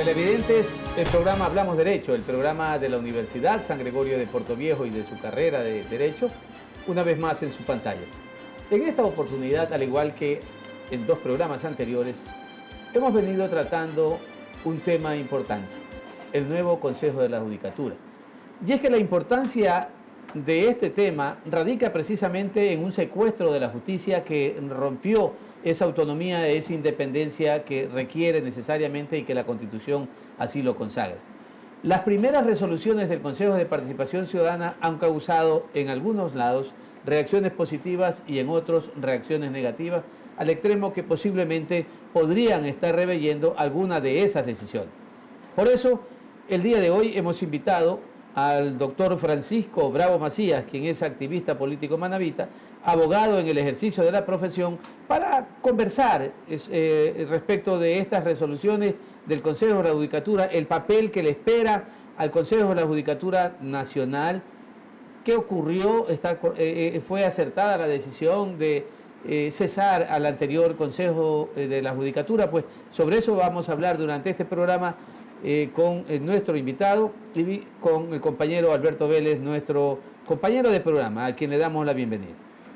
televidentes, el programa Hablamos Derecho, el programa de la Universidad San Gregorio de Portoviejo y de su carrera de Derecho, una vez más en sus pantallas. En esta oportunidad, al igual que en dos programas anteriores, hemos venido tratando un tema importante, el nuevo Consejo de la Judicatura. Y es que la importancia de este tema radica precisamente en un secuestro de la justicia que rompió esa autonomía, esa independencia que requiere necesariamente y que la Constitución así lo consagra. Las primeras resoluciones del Consejo de Participación Ciudadana han causado en algunos lados reacciones positivas y en otros reacciones negativas, al extremo que posiblemente podrían estar reveyendo alguna de esas decisiones. Por eso, el día de hoy hemos invitado al doctor Francisco Bravo Macías, quien es activista político manabita, abogado en el ejercicio de la profesión, para conversar respecto de estas resoluciones del Consejo de la Judicatura, el papel que le espera al Consejo de la Judicatura Nacional. ¿Qué ocurrió? ¿Fue acertada la decisión de cesar al anterior Consejo de la Judicatura? Pues sobre eso vamos a hablar durante este programa con nuestro invitado y con el compañero Alberto Vélez, nuestro compañero de programa, a quien le damos la bienvenida.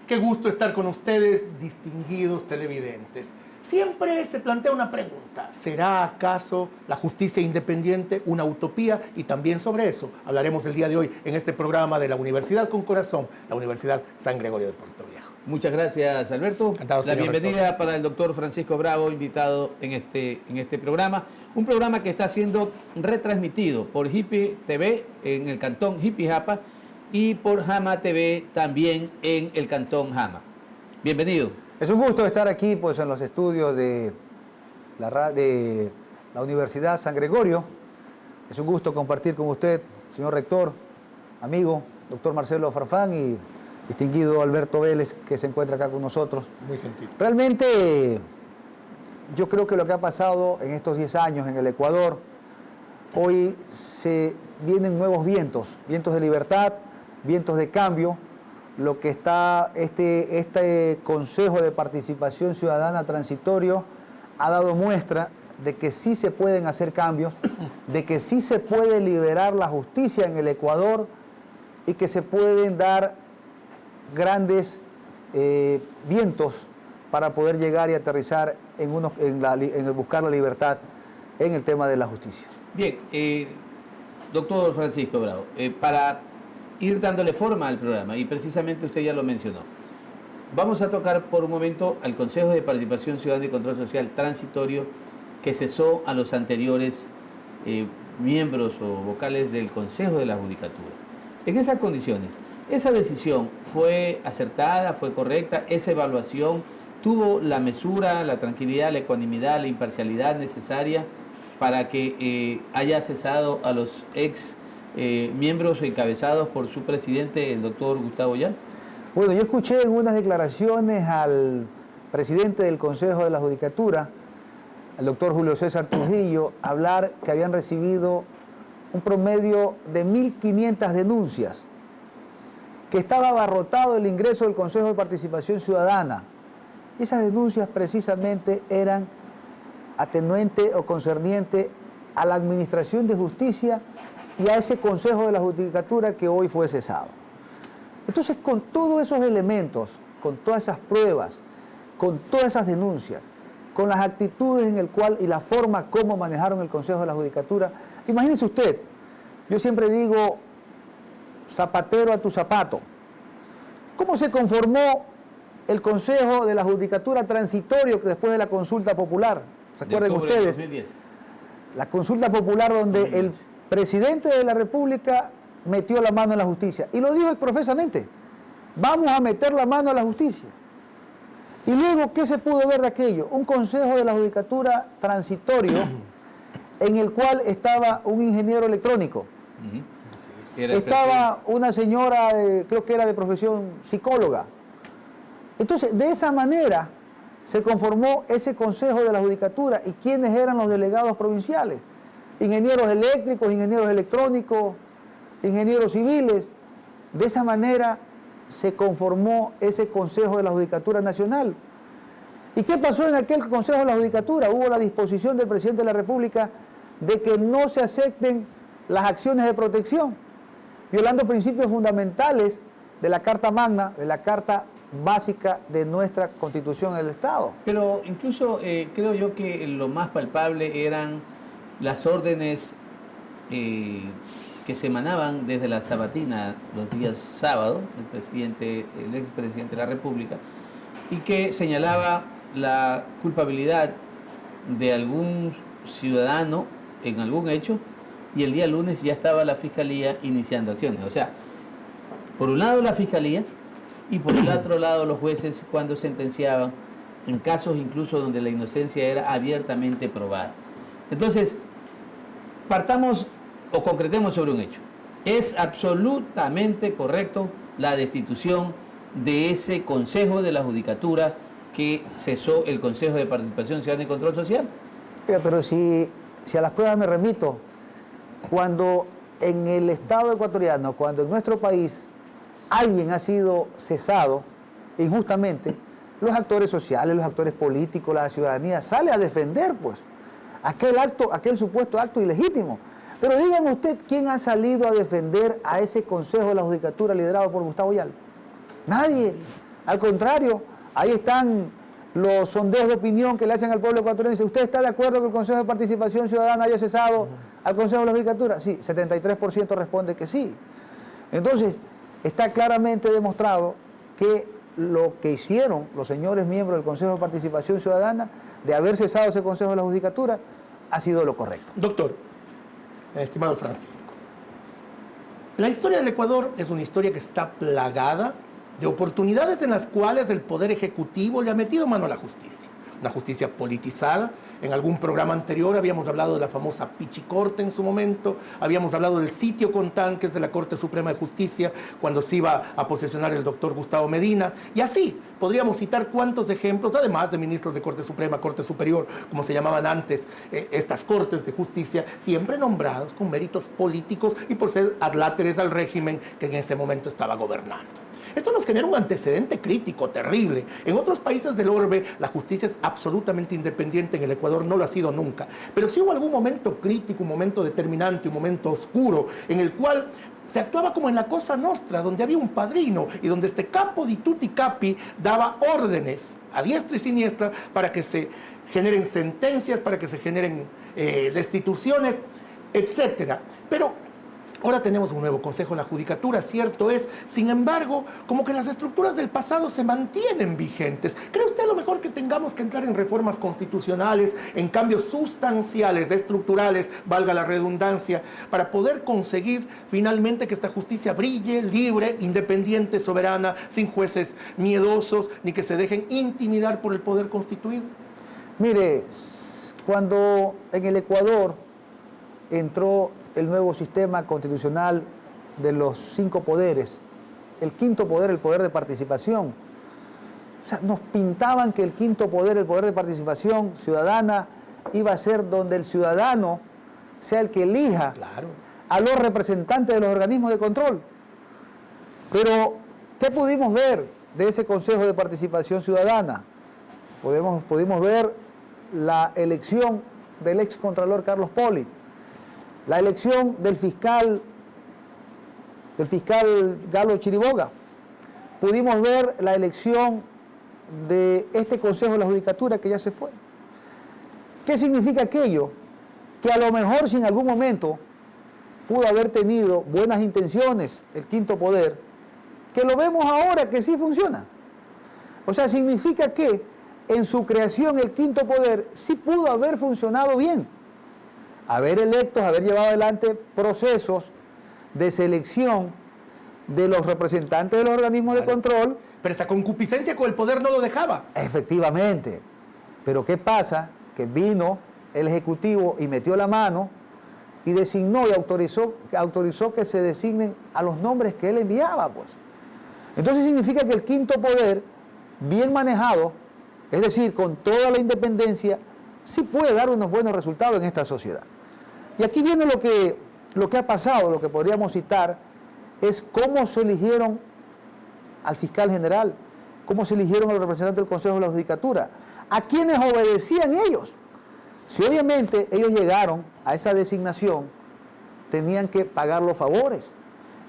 Qué gusto estar con ustedes, distinguidos televidentes. Siempre se plantea una pregunta: ¿será acaso la justicia independiente una utopía? Y también sobre eso hablaremos el día de hoy en este programa de la Universidad con Corazón, la Universidad San Gregorio de Portoviejo. Muchas gracias, Alberto. Encantado, la bienvenida rector. Para el doctor Francisco Bravo, invitado en este programa. Un programa que está siendo retransmitido por Hipi TV en el cantón Hipi-Japa y por Jama TV también en el cantón Jama. Bienvenido. Es un gusto estar aquí pues, en los estudios de la Universidad San Gregorio. Es un gusto compartir con usted, señor rector, amigo, doctor Marcelo Farfán y distinguido Alberto Vélez, que se encuentra acá con nosotros. Muy gentil. Realmente, yo creo que lo que ha pasado en estos 10 años en el Ecuador, hoy se vienen nuevos vientos, vientos de libertad, vientos de cambio. Lo que está este Consejo de Participación Ciudadana transitorio ha dado muestra de que sí se pueden hacer cambios, de que sí se puede liberar la justicia en el Ecuador y que se pueden dar grandes vientos para poder llegar y aterrizar en buscar la libertad en el tema de la justicia. Bien, doctor Francisco Bravo, para ir dándole forma al programa, y precisamente usted ya lo mencionó, vamos a tocar por un momento al Consejo de Participación Ciudadana y Control Social transitorio que cesó a los anteriores miembros o vocales del Consejo de la Judicatura. En esas condiciones, ¿esa decisión fue acertada, fue correcta? ¿Esa evaluación tuvo la mesura, la tranquilidad, la ecuanimidad, la imparcialidad necesaria para que haya cesado a los miembros encabezados por su presidente, el doctor Gustavo Ollán? Bueno, yo escuché en unas declaraciones al presidente del Consejo de la Judicatura, el doctor Julio César Trujillo, hablar que habían recibido un promedio de 1.500 denuncias, que estaba abarrotado el ingreso del Consejo de Participación Ciudadana. Esas denuncias precisamente eran atenuentes o concernientes a la Administración de Justicia y a ese Consejo de la Judicatura que hoy fue cesado. Entonces, con todos esos elementos, con todas esas pruebas, con todas esas denuncias, con las actitudes en el cual y la forma como manejaron el Consejo de la Judicatura, imagínese usted, yo siempre digo, zapatero a tu zapato. ¿Cómo se conformó el Consejo de la Judicatura transitorio que después de la consulta popular? Recuerden ustedes, 2010. La consulta popular donde el presidente de la República metió la mano en la justicia. Y lo dijo exprofesamente, vamos a meter la mano a la justicia. Y luego, ¿qué se pudo ver de aquello? Un Consejo de la Judicatura transitorio en el cual estaba un ingeniero electrónico. Estaba una señora, creo que era de profesión psicóloga. Entonces, de esa manera se conformó ese Consejo de la Judicatura. ¿Y quiénes eran los delegados provinciales? Ingenieros eléctricos, ingenieros electrónicos, ingenieros civiles. De esa manera se conformó ese Consejo de la Judicatura Nacional. ¿Y qué pasó en aquel Consejo de la Judicatura? Hubo la disposición del presidente de la República de que no se acepten las acciones de protección, violando principios fundamentales de la Carta Magna, de la Carta Básica de nuestra Constitución del Estado. Pero incluso creo yo que lo más palpable eran las órdenes que se emanaban desde la sabatina los días sábados, el expresidente de la República, y que señalaba la culpabilidad de algún ciudadano en algún hecho, y el día lunes ya estaba la Fiscalía iniciando acciones. O sea, por un lado la Fiscalía y por el otro lado los jueces cuando sentenciaban en casos incluso donde la inocencia era abiertamente probada. Entonces, partamos o concretemos sobre un hecho. Es absolutamente correcto la destitución de ese Consejo de la Judicatura que cesó el Consejo de Participación Ciudadana y Control Social. Pero si a las pruebas me remito, cuando en el Estado ecuatoriano, cuando en nuestro país alguien ha sido cesado injustamente, los actores sociales, los actores políticos, la ciudadanía sale a defender pues aquel supuesto acto ilegítimo. Pero dígame usted, ¿quién ha salido a defender a ese Consejo de la Judicatura liderado por Gustavo Yal? Nadie. Al contrario, ahí están los sondeos de opinión que le hacen al pueblo ecuatoriano. Dice, ¿usted está de acuerdo que el Consejo de Participación Ciudadana haya cesado al Consejo de la Judicatura? Sí, 73% responde que sí. Entonces, está claramente demostrado que lo que hicieron los señores miembros del Consejo de Participación Ciudadana, de haber cesado ese Consejo de la Judicatura, ha sido lo correcto. Doctor, estimado Francisco, la historia del Ecuador es una historia que está plagada de oportunidades en las cuales el Poder Ejecutivo le ha metido mano a la justicia. Una justicia politizada. En algún programa anterior habíamos hablado de la famosa Pichicorte en su momento, habíamos hablado del sitio con tanques de la Corte Suprema de Justicia cuando se iba a posesionar el doctor Gustavo Medina, y así podríamos citar cuántos ejemplos, además de ministros de Corte Suprema, Corte Superior, como se llamaban antes, estas Cortes de Justicia, siempre nombrados con méritos políticos y por ser adláteres al régimen que en ese momento estaba gobernando. Esto nos genera un antecedente crítico, terrible. En otros países del orbe, la justicia es absolutamente independiente, en el Ecuador no lo ha sido nunca. Pero sí hubo algún momento crítico, un momento determinante, un momento oscuro, en el cual se actuaba como en la Cosa Nostra, donde había un padrino y donde este capo di tutti capi daba órdenes a diestra y siniestra para que se generen sentencias, para que se generen destituciones, etc. Pero ahora tenemos un nuevo Consejo de la Judicatura, cierto es. Sin embargo, como que las estructuras del pasado se mantienen vigentes. ¿Cree usted a lo mejor que tengamos que entrar en reformas constitucionales, en cambios sustanciales, estructurales, valga la redundancia, para poder conseguir finalmente que esta justicia brille, libre, independiente, soberana, sin jueces miedosos, ni que se dejen intimidar por el poder constituido? Mire, cuando en el Ecuador entró el nuevo sistema constitucional de los 5 poderes, el quinto poder, el poder de participación. O sea, nos pintaban que el quinto poder, el poder de participación ciudadana, iba a ser donde el ciudadano sea el que elija a los representantes de los organismos de control. Pero, ¿qué pudimos ver de ese Consejo de Participación Ciudadana? Pudimos ver la elección del excontralor Carlos Poli, la elección del fiscal Galo Chiriboga. Pudimos ver la elección de este Consejo de la Judicatura que ya se fue. ¿Qué significa aquello? Que a lo mejor si en algún momento pudo haber tenido buenas intenciones el quinto poder, que lo vemos ahora que sí funciona. O sea, significa que en su creación el quinto poder sí pudo haber funcionado bien. Haber llevado adelante procesos de selección de los representantes de los organismos de control. Pero esa concupiscencia con el poder no lo dejaba. Efectivamente. Pero ¿qué pasa? Que vino el Ejecutivo y metió la mano y designó y autorizó que se designen a los nombres que él enviaba, pues. Entonces significa que el quinto poder, bien manejado, es decir, con toda la independencia, sí puede dar unos buenos resultados en esta sociedad. Y aquí viene lo que ha pasado, lo que podríamos citar, es cómo se eligieron al fiscal general, cómo se eligieron a los representantes del Consejo de la Judicatura, a quienes obedecían ellos. Si obviamente ellos llegaron a esa designación, tenían que pagar los favores.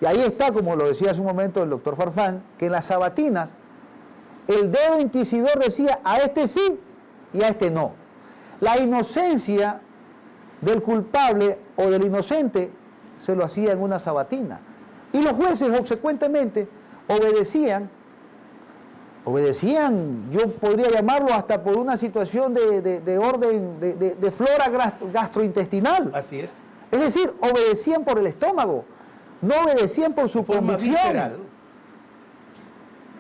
Y ahí está, como lo decía hace un momento el doctor Farfán, que en las sabatinas el dedo inquisidor decía a este sí y a este no. La inocencia del culpable o del inocente se lo hacía en una sabatina. Y los jueces obsecuentemente obedecían, yo podría llamarlo hasta por una situación de orden, de flora gastrointestinal. Así es. Es decir, obedecían por el estómago, no obedecían por su convicción. Visceral.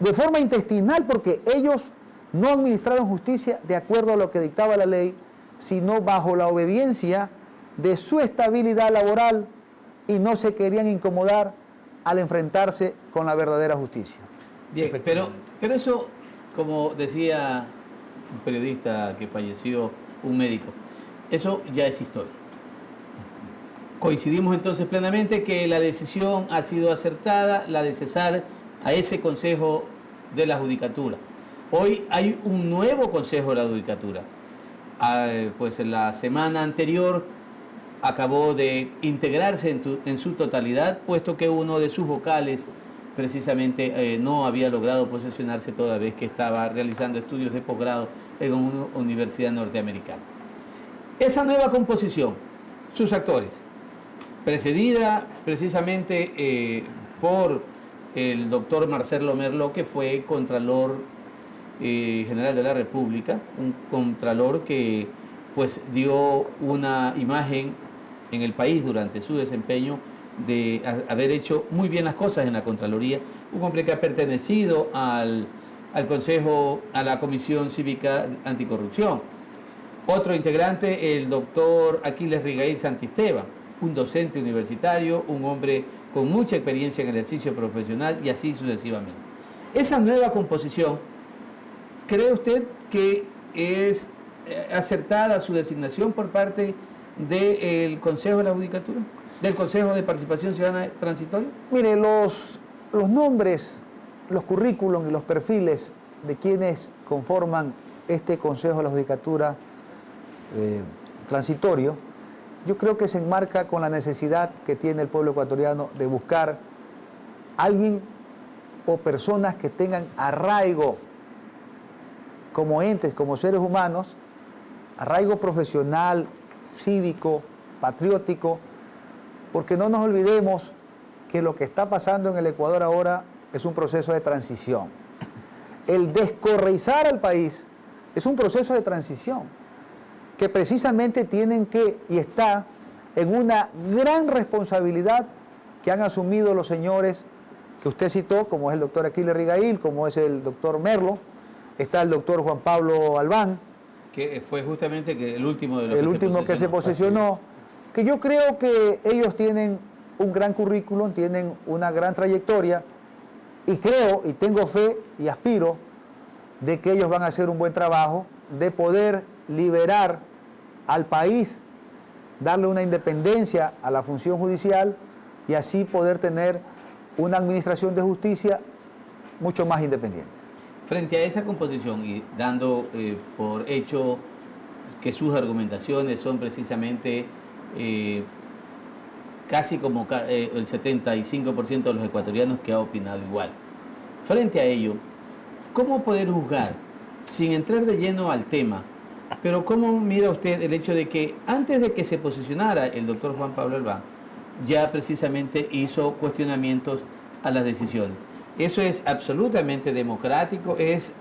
De forma intestinal, porque ellos no administraron justicia de acuerdo a lo que dictaba la ley, sino bajo la obediencia de su estabilidad laboral y no se querían incomodar al enfrentarse con la verdadera justicia. Bien, pero eso, como decía un periodista que falleció, un médico, eso ya es historia. Coincidimos entonces plenamente que la decisión ha sido acertada, la de cesar a ese Consejo de la Judicatura. Hoy hay un nuevo Consejo de la Judicatura. Pues en la semana anterior acabó de integrarse en su totalidad, puesto que uno de sus vocales precisamente no había logrado posesionarse toda vez que estaba realizando estudios de posgrado en una universidad norteamericana. Esa nueva composición, sus actores, precedida precisamente por el doctor Marcelo Merlo, que fue Contralor General de la República, un Contralor que pues dio una imagen en el país durante su desempeño de haber hecho muy bien las cosas en la Contraloría, un hombre que ha pertenecido al Consejo, a la Comisión Cívica Anticorrupción. Otro integrante, el doctor Aquiles Rigail Santisteban, un docente universitario, un hombre con mucha experiencia en el ejercicio profesional y así sucesivamente. Esa nueva composición, ¿cree usted que es acertada su designación por parte del Consejo de la Judicatura? ¿Del Consejo de Participación Ciudadana Transitoria? Mire, los nombres, los currículums y los perfiles de quienes conforman este Consejo de la Judicatura transitorio, yo creo que se enmarca con la necesidad que tiene el pueblo ecuatoriano de buscar alguien o personas que tengan arraigo como entes, como seres humanos, arraigo profesional, cívico, patriótico, porque no nos olvidemos que lo que está pasando en el Ecuador ahora es un proceso de transición. El descorreizar al país es un proceso de transición que precisamente tienen que, y está en una gran responsabilidad que han asumido los señores que usted citó, como es el doctor Aquiles Rigail, como es el doctor Merlo, está el doctor Juan Pablo Albán, que fue justamente el último de los el último que se posesionó, que yo creo que ellos tienen un gran currículum, tienen una gran trayectoria, y creo, y tengo fe, y aspiro, de que ellos van a hacer un buen trabajo, de poder liberar al país, darle una independencia a la función judicial, y así poder tener una administración de justicia mucho más independiente. Frente a esa composición y dando por hecho que sus argumentaciones son precisamente casi como el 75% de los ecuatorianos que ha opinado igual. Frente a ello, ¿cómo poder juzgar, sin entrar de lleno al tema, pero cómo mira usted el hecho de que antes de que se posicionara el doctor Juan Pablo Albán, ya precisamente hizo cuestionamientos a las decisiones? Eso es absolutamente democrático, es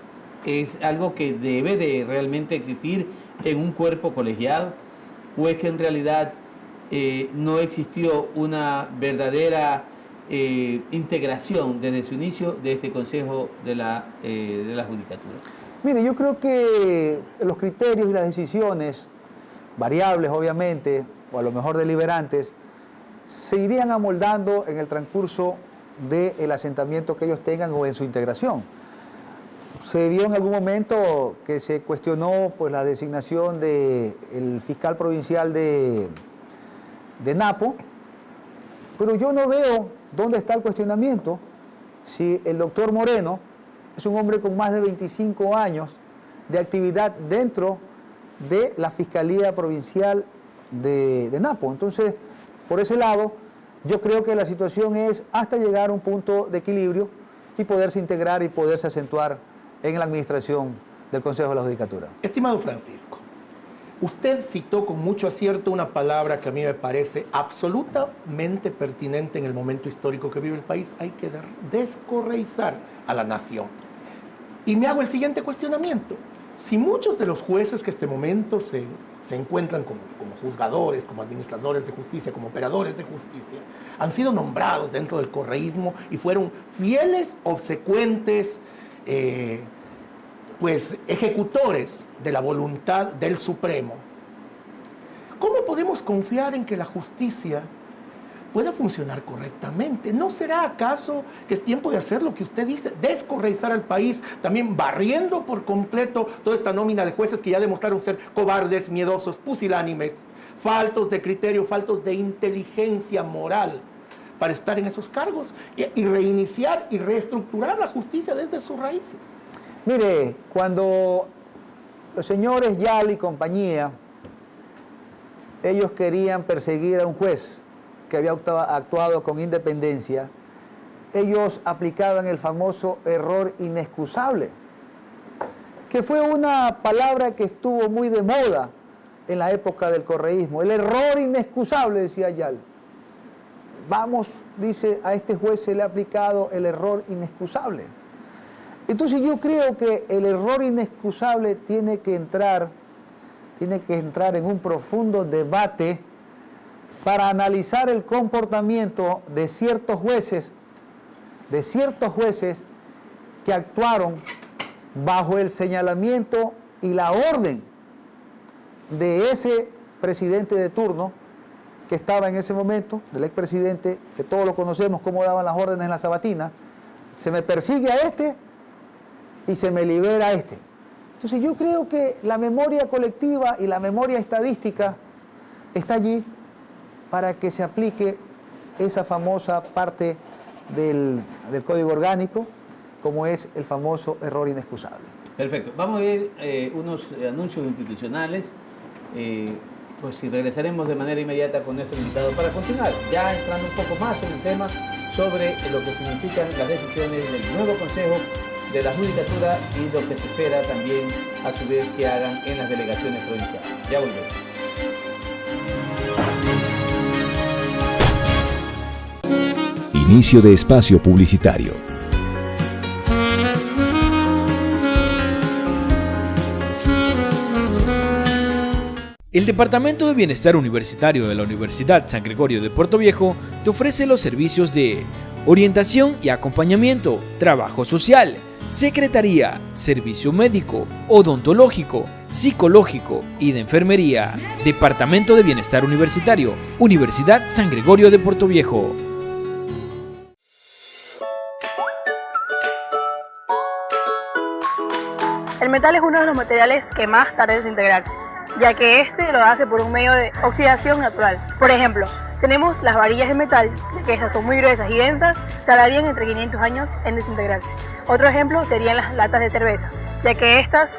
algo que debe de realmente existir en un cuerpo colegiado, o es que en realidad no existió una verdadera integración desde su inicio de este Consejo de la Judicatura. Mire, yo creo que los criterios y las decisiones, variables obviamente, o a lo mejor deliberantes, se irían amoldando en el transcurso del asentamiento que ellos tengan o en su integración. Se vio en algún momento que se cuestionó pues, la designación del fiscal provincial de Napo, pero yo no veo dónde está el cuestionamiento si el doctor Moreno es un hombre con más de 25 años de actividad dentro de la Fiscalía Provincial de Napo. Entonces, por ese lado, yo creo que la situación es hasta llegar a un punto de equilibrio y poderse integrar y poderse acentuar en la administración del Consejo de la Judicatura. Estimado Francisco, usted citó con mucho acierto una palabra que a mí me parece absolutamente pertinente en el momento histórico que vive el país. Hay que descorreizar a la nación. Y me hago el siguiente cuestionamiento. Si muchos de los jueces que en este momento se encuentran como juzgadores, como administradores de justicia, como operadores de justicia, han sido nombrados dentro del correísmo y fueron fieles, obsecuentes, pues ejecutores de la voluntad del Supremo, ¿cómo podemos confiar en que la justicia pueda funcionar correctamente? ¿No será acaso que es tiempo de hacer lo que usted dice, descorreizar al país, también barriendo por completo toda esta nómina de jueces que ya demostraron ser cobardes, miedosos, pusilánimes, faltos de criterio, faltos de inteligencia moral para estar en esos cargos y reiniciar y reestructurar la justicia desde sus raíces? Mire, cuando los señores Yal y compañía, ellos querían perseguir a un juez que había actuado con independencia, ellos aplicaban el famoso error inexcusable, que fue una palabra que estuvo muy de moda en la época del correísmo. El error inexcusable, decía Yal. Vamos, dice, a este juez se le ha aplicado el error inexcusable. Entonces yo creo que el error inexcusable tiene que entrar en un profundo debate para analizar el comportamiento de ciertos jueces que actuaron bajo el señalamiento y la orden de ese presidente de turno que estaba en ese momento, del expresidente, que todos lo conocemos, cómo daban las órdenes en la sabatina. Se me persigue a este y se me libera a este. Entonces yo creo que la memoria colectiva y la memoria estadística está allí para que se aplique esa famosa parte del Código Orgánico, como es el famoso error inexcusable. Perfecto. Vamos a ver unos anuncios institucionales, pues y regresaremos de manera inmediata con nuestro invitado para continuar, ya entrando un poco más en el tema sobre lo que significan las decisiones del nuevo Consejo de la Judicatura y lo que se espera también a su vez que hagan en las delegaciones provinciales. Ya volvemos. Inicio de espacio publicitario. El Departamento de Bienestar Universitario de la Universidad San Gregorio de Puerto Viejo te ofrece los servicios de orientación y acompañamiento, trabajo social, secretaría, servicio médico, odontológico, psicológico y de enfermería. Departamento de Bienestar Universitario, Universidad San Gregorio de Puerto Viejo. El metal es uno de los materiales que más tarda en desintegrarse, ya que este lo hace por un medio de oxidación natural. Por ejemplo, tenemos las varillas de metal, que estas son muy gruesas y densas, tardarían entre 500 años en desintegrarse. Otro ejemplo serían las latas de cerveza, ya que estas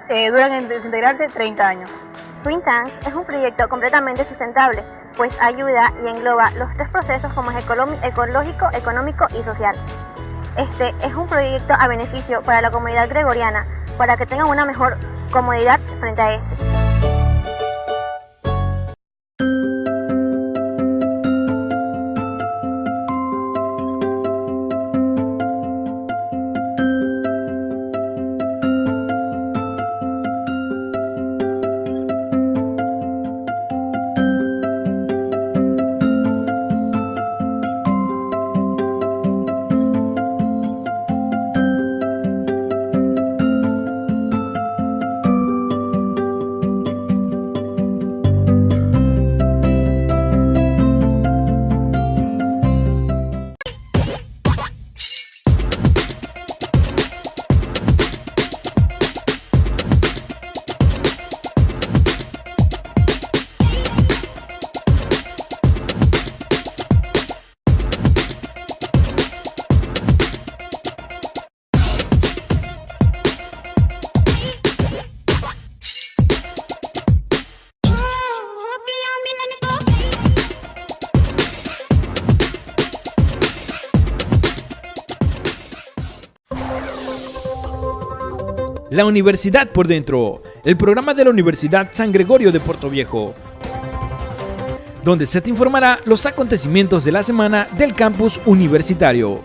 duran en desintegrarse 30 años. Green Tanks es un proyecto completamente sustentable, pues ayuda y engloba los tres procesos como es ecológico, económico y social. Este es un proyecto a beneficio para la comunidad gregoriana, para que tengan una mejor comodidad frente a este. La Universidad por Dentro, el programa de la Universidad San Gregorio de Portoviejo, donde se te informará los acontecimientos de la semana del campus universitario.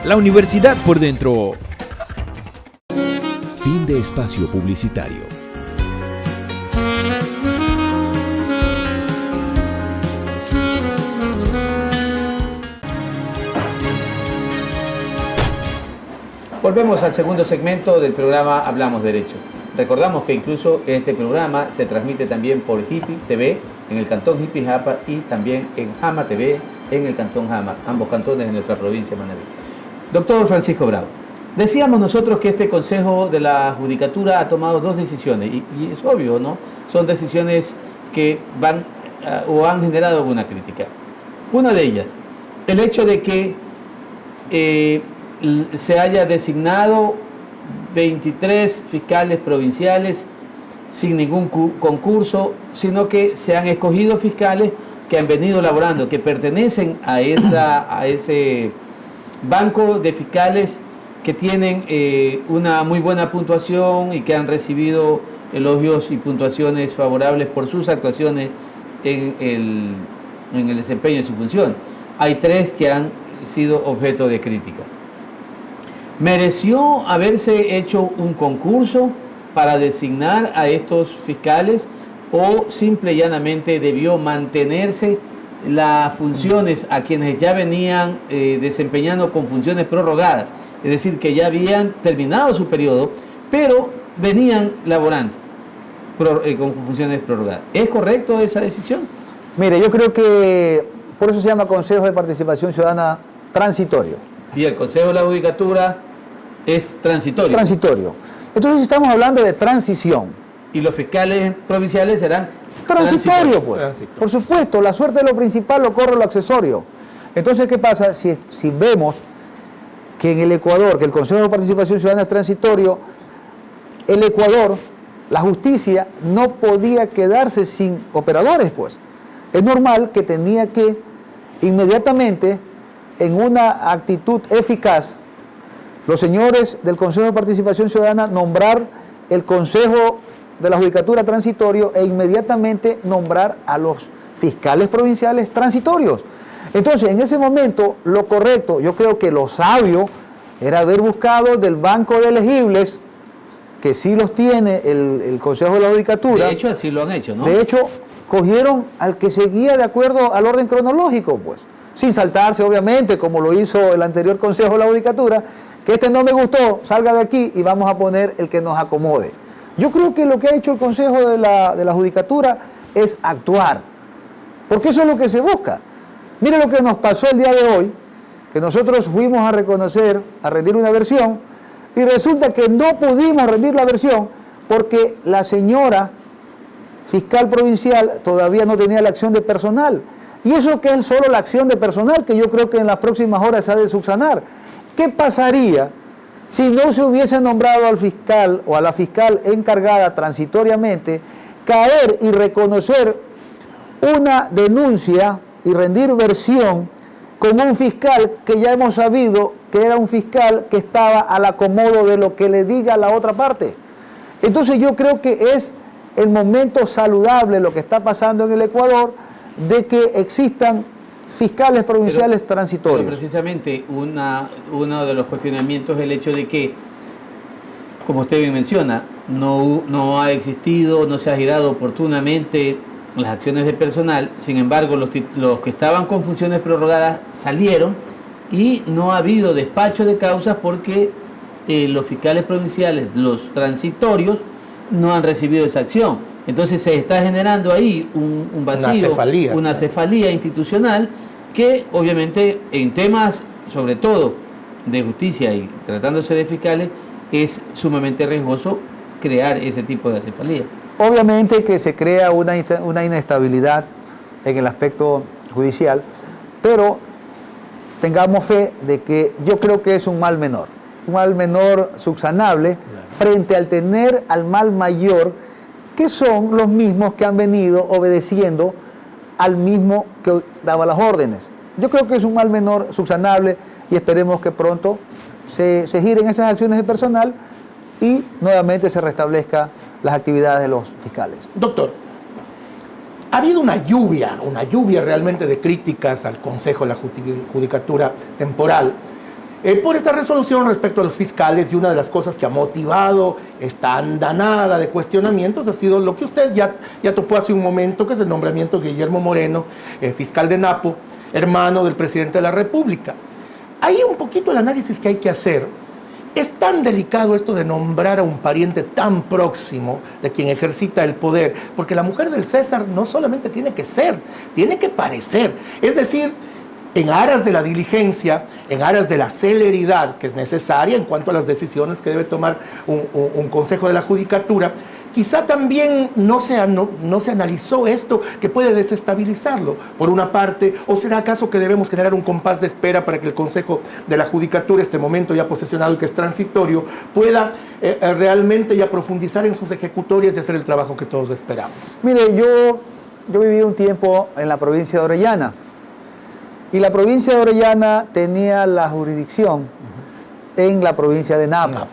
La Universidad por Dentro. Fin de espacio publicitario. Volvemos al segundo segmento del programa Hablamos Derecho. Recordamos que incluso este programa se transmite también por Hipi TV en el cantón Hipi-Japa y también en Jama TV en el cantón Jama, ambos cantones de nuestra provincia de Manabí. Doctor Francisco Bravo, decíamos nosotros que este Consejo de la Judicatura ha tomado dos decisiones y es obvio, ¿no? Son decisiones que van o han generado alguna crítica. Una de ellas, el hecho de que se haya designado 23 fiscales provinciales sin ningún concurso, sino que se han escogido fiscales que han venido laborando, que pertenecen a ese banco de fiscales que tienen una muy buena puntuación y que han recibido elogios y puntuaciones favorables por sus actuaciones en el desempeño de su función. Hay 3 que han sido objeto de crítica. ¿Mereció haberse hecho un concurso para designar a estos fiscales o simple y llanamente debió mantenerse las funciones a quienes ya venían desempeñando con funciones prorrogadas? Es decir, que ya habían terminado su periodo, pero venían laborando con funciones prorrogadas. ¿Es correcto esa decisión? Mire, yo creo que por eso se llama Consejo de Participación Ciudadana transitorio. Y el Consejo de la Judicatura es transitorio. Transitorio. Entonces estamos hablando de transición. Y los fiscales provinciales serán transitorio, pues. Transitorio. Por supuesto, la suerte de lo principal lo corre lo accesorio. Entonces, ¿qué pasa? Si vemos que en el Ecuador, que el Consejo de Participación Ciudadana es transitorio, el Ecuador, la justicia no podía quedarse sin operadores, pues. Es normal que tenía que inmediatamente, en una actitud eficaz, los señores del Consejo de Participación Ciudadana nombrar el Consejo de la Judicatura transitorio e inmediatamente nombrar a los fiscales provinciales transitorios. Entonces, en ese momento, lo correcto, yo creo que lo sabio, era haber buscado del banco de elegibles, que sí los tiene el Consejo de la Judicatura. De hecho, así lo han hecho, ¿no? De hecho, cogieron al que seguía de acuerdo al orden cronológico, pues, sin saltarse, obviamente, como lo hizo el anterior Consejo de la Judicatura, que este no me gustó, salga de aquí y vamos a poner el que nos acomode. Yo creo que lo que ha hecho el Consejo de la Judicatura es actuar, porque eso es lo que se busca. Mire lo que nos pasó el día de hoy, que nosotros fuimos a reconocer, a rendir una versión, y resulta que no pudimos rendir la versión porque la señora fiscal provincial todavía no tenía la acción de personal. Y eso que es solo la acción de personal, que yo creo que en las próximas horas se ha de subsanar. ¿Qué pasaría si no se hubiese nombrado al fiscal o a la fiscal encargada transitoriamente, caer y reconocer una denuncia y rendir versión con un fiscal que ya hemos sabido que era un fiscal que estaba al acomodo de lo que le diga la otra parte? Entonces yo creo que es el momento saludable lo que está pasando en el Ecuador, de que existan fiscales provinciales transitorios. Pero precisamente uno de los cuestionamientos es el hecho de que, como usted bien menciona, no ha existido, no se ha girado oportunamente las acciones de personal. Sin embargo, los que estaban con funciones prorrogadas salieron y no ha habido despacho de causas porque los fiscales provinciales, los transitorios, no han recibido esa acción. Entonces se está generando ahí un vacío, una cefalía institucional que obviamente en temas, sobre todo de justicia y tratándose de fiscales, es sumamente riesgoso crear ese tipo de acefalía. Obviamente que se crea una inestabilidad en el aspecto judicial, pero tengamos fe de que yo creo que es un mal menor subsanable frente al tener al mal mayor, que son los mismos que han venido obedeciendo al mismo que daba las órdenes. Yo creo que es un mal menor subsanable y esperemos que pronto se giren esas acciones de personal y nuevamente se restablezca las actividades de los fiscales. Doctor, ha habido una lluvia realmente de críticas al Consejo de la Judicatura Temporal por esta resolución respecto a los fiscales, y una de las cosas que ha motivado esta andanada de cuestionamientos ha sido lo que usted ya topó hace un momento, que es el nombramiento de Guillermo Moreno, fiscal de Napo, hermano del presidente de la República. Ahí un poquito el análisis que hay que hacer. Es tan delicado esto de nombrar a un pariente tan próximo de quien ejercita el poder, porque la mujer del César no solamente tiene que ser, tiene que parecer. Es decir, en aras de la diligencia, en aras de la celeridad que es necesaria en cuanto a las decisiones que debe tomar un Consejo de la Judicatura, quizá también no se analizó esto que puede desestabilizarlo, por una parte, o será acaso que debemos generar un compás de espera para que el Consejo de la Judicatura, este momento ya posesionado y que es transitorio, pueda realmente ya profundizar en sus ejecutorias y hacer el trabajo que todos esperamos. Mire, yo viví un tiempo en la provincia de Orellana, y la provincia de Orellana tenía la jurisdicción en la provincia de Napo,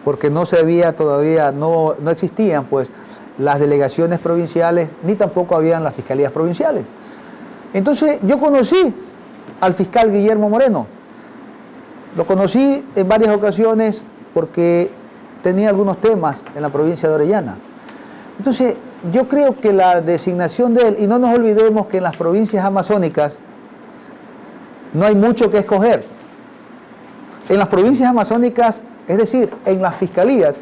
porque no se había todavía, no existían pues las delegaciones provinciales, ni tampoco habían las fiscalías provinciales. Entonces yo conocí al fiscal Guillermo Moreno, lo conocí en varias ocasiones porque tenía algunos temas en la provincia de Orellana. Entonces yo creo que la designación de él, y no nos olvidemos que en las provincias amazónicas no hay mucho que escoger. En las provincias amazónicas, es decir, en las fiscalías,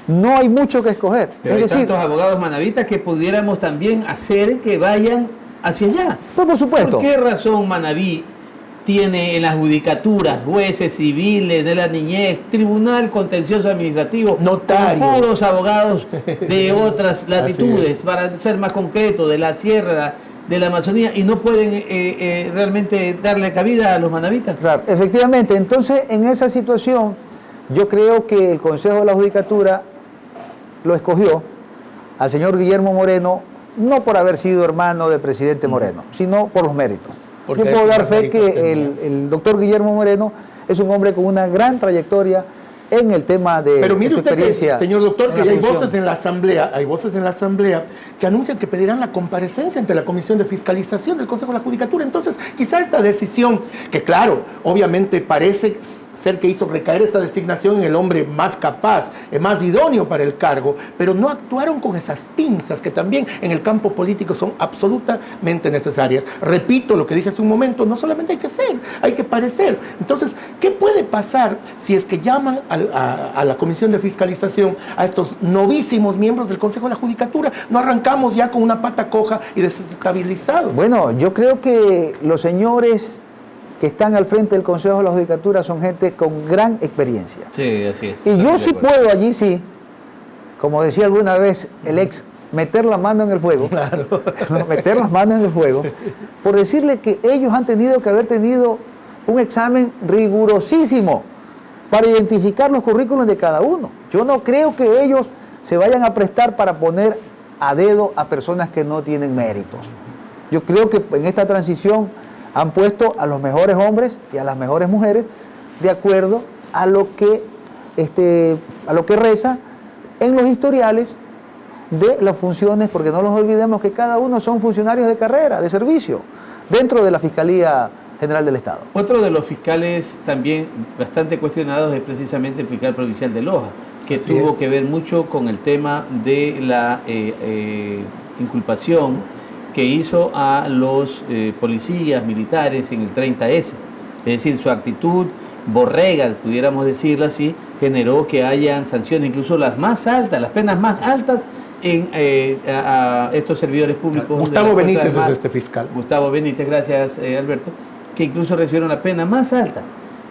no hay mucho que escoger. Pero es hay decir, tantos abogados manavitas que pudiéramos también hacer que vayan hacia allá. pues por supuesto. ¿Por qué razón Manaví tiene en la judicatura jueces civiles de la niñez, tribunal contencioso administrativo, notario, con puros abogados de otras latitudes, para ser más concreto, de la sierra, de la Amazonía, y no pueden realmente darle cabida a los manavitas? Claro, efectivamente. Entonces, en esa situación, yo creo que el Consejo de la Judicatura lo escogió al señor Guillermo Moreno, no por haber sido hermano del presidente Moreno, sino por los méritos. Porque yo puedo dar fe que el doctor Guillermo Moreno es un hombre con una gran trayectoria en el tema de Pero mire su usted experiencia. que, señor doctor, que en la hay función. voces en la asamblea que anuncian que pedirán la comparecencia ante la Comisión de Fiscalización del Consejo de la Judicatura. Entonces, quizá esta decisión, que claro, obviamente parece ser que hizo recaer esta designación en el hombre más capaz, más idóneo para el cargo, pero no actuaron con esas pinzas que también en el campo político son absolutamente necesarias. Repito lo que dije hace un momento, no solamente hay que ser, hay que parecer. Entonces, ¿qué puede pasar si es que llaman a la Comisión de Fiscalización a estos novísimos miembros del Consejo de la Judicatura? No arrancamos ya con una pata coja y desestabilizados. Bueno, yo creo que los señores que están al frente del Consejo de la Judicatura son gente con gran experiencia. Sí, así es. Y yo sí puedo allí sí, como decía alguna vez el ex, meter la mano en el fuego, Claro. meter las manos en el fuego, por decirle que ellos han tenido que haber tenido un examen rigurosísimo para identificar los currículos de cada uno. Yo no creo que ellos se vayan a prestar para poner a dedo a personas que no tienen méritos. Yo creo que en esta transición han puesto a los mejores hombres y a las mejores mujeres de acuerdo a lo que reza en los historiales de las funciones, porque no nos olvidemos que cada uno son funcionarios de carrera, de servicio, dentro de la Fiscalía General del Estado. Otro de los fiscales también bastante cuestionados es precisamente el fiscal provincial de Loja, que Así tuvo es. que ver mucho con el tema de la inculpación que hizo a los policías militares en el 30S. Es decir, su actitud borrega, pudiéramos decirlo así, generó que hayan sanciones, incluso las más altas, las penas más altas a estos servidores públicos. Gustavo Benítez es este fiscal. Gustavo Benítez, gracias Alberto, que incluso recibieron la pena más alta.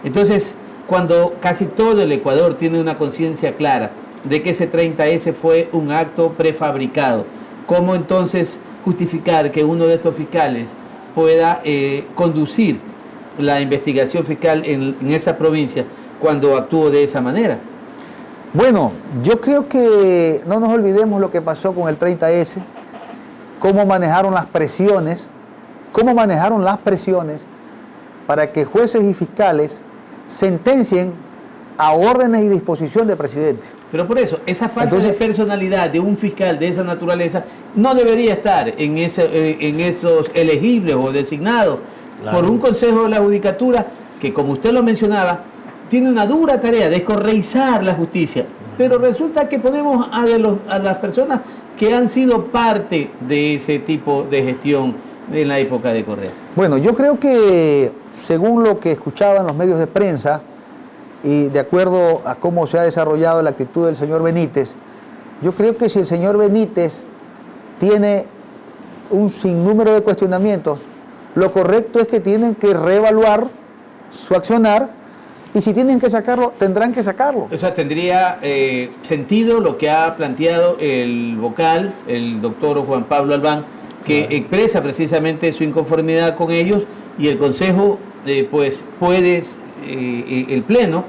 Entonces, cuando casi todo el Ecuador tiene una conciencia clara de que ese 30S fue un acto prefabricado, ¿cómo entonces justificar que uno de estos fiscales pueda conducir la investigación fiscal en esa provincia cuando actuó de esa manera? Bueno, yo creo que no nos olvidemos lo que pasó con el 30S, cómo manejaron las presiones para que jueces y fiscales sentencien a órdenes y disposición del presidente. Pero por eso, esa falta de personalidad de un fiscal de esa naturaleza no debería estar en esos elegibles o designados por un Consejo de la Judicatura que, como usted lo mencionaba, tiene una dura tarea de correizar la justicia. Pero resulta que ponemos a las personas que han sido parte de ese tipo de gestión en la época de Correa. Bueno, yo creo que, según lo que escuchaba en los medios de prensa y de acuerdo a cómo se ha desarrollado la actitud del señor Benítez, yo creo que si el señor Benítez tiene un sinnúmero de cuestionamientos, lo correcto es que tienen que reevaluar su accionar, y si tienen que sacarlo, tendrán que sacarlo. O sea, tendría sentido lo que ha planteado el vocal, el doctor Juan Pablo Albán, que expresa precisamente su inconformidad con ellos, y el Consejo pues puede, el Pleno,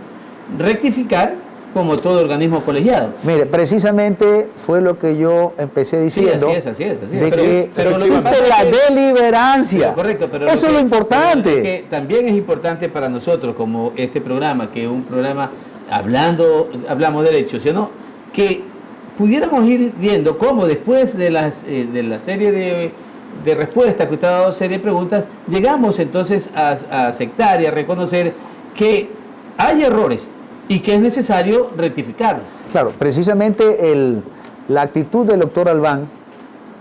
rectificar como todo organismo colegiado. Mire, precisamente fue lo que yo empecé diciendo. Sí, así es. De que existe la deliberancia. Correcto, pero eso es lo importante. Pero que también es importante para nosotros, como este programa, que es un programa hablamos derechos, ¿no? Que pudiéramos ir viendo cómo después de la serie de respuestas que usted ha dado, serie de preguntas, llegamos entonces a aceptar y a reconocer que hay errores y que es necesario rectificarlo. Claro, precisamente la actitud del doctor Albán,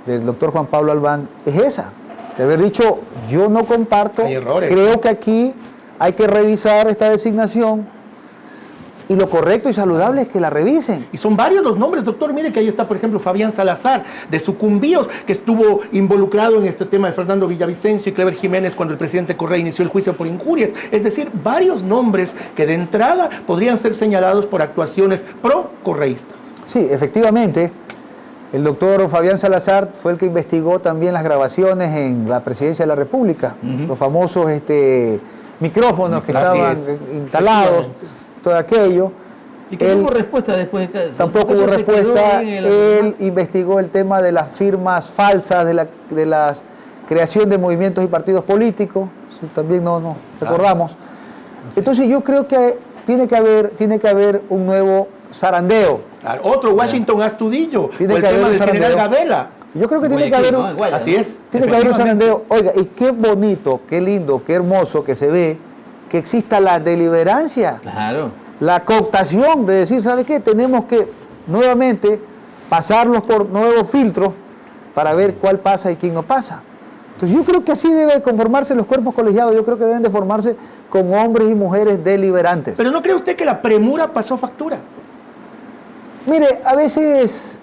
del doctor Juan Pablo Albán, es esa, de haber dicho, yo no comparto, hay errores. Creo que aquí hay que revisar esta designación, y lo correcto y saludable es que la revisen. Y son varios los nombres, doctor. Mire que ahí está, por ejemplo, Fabián Salazar, de Sucumbíos, que estuvo involucrado en este tema de Fernando Villavicencio y Clever Jiménez cuando el presidente Correa inició el juicio por injurias. Es decir, varios nombres que de entrada podrían ser señalados por actuaciones pro-correístas. Sí, efectivamente. El doctor Fabián Salazar fue el que investigó también las grabaciones en la Presidencia de la República, los famosos micrófonos que estaban instalados, todo aquello. ¿Y que no hubo respuesta después de eso? Tampoco hubo respuesta. Él investigó el tema de las firmas falsas, de la creación de movimientos y partidos políticos. Eso también no recordamos. Entonces yo creo que tiene que haber un nuevo zarandeo. Otro Washington Astudillo, o el tema del general Gabela. Yo creo que tiene que haber así es. Tiene que haber un zarandeo. Oiga, y qué bonito, qué lindo, qué hermoso que se ve que exista la deliberancia. Claro. La cooptación de decir, ¿sabe qué? Tenemos que nuevamente pasarlos por nuevos filtros para ver cuál pasa y quién no pasa. Entonces yo creo que así deben conformarse los cuerpos colegiados. Yo creo que deben de formarse con hombres y mujeres deliberantes. Pero ¿no cree usted que la premura pasó factura? Mire, a veces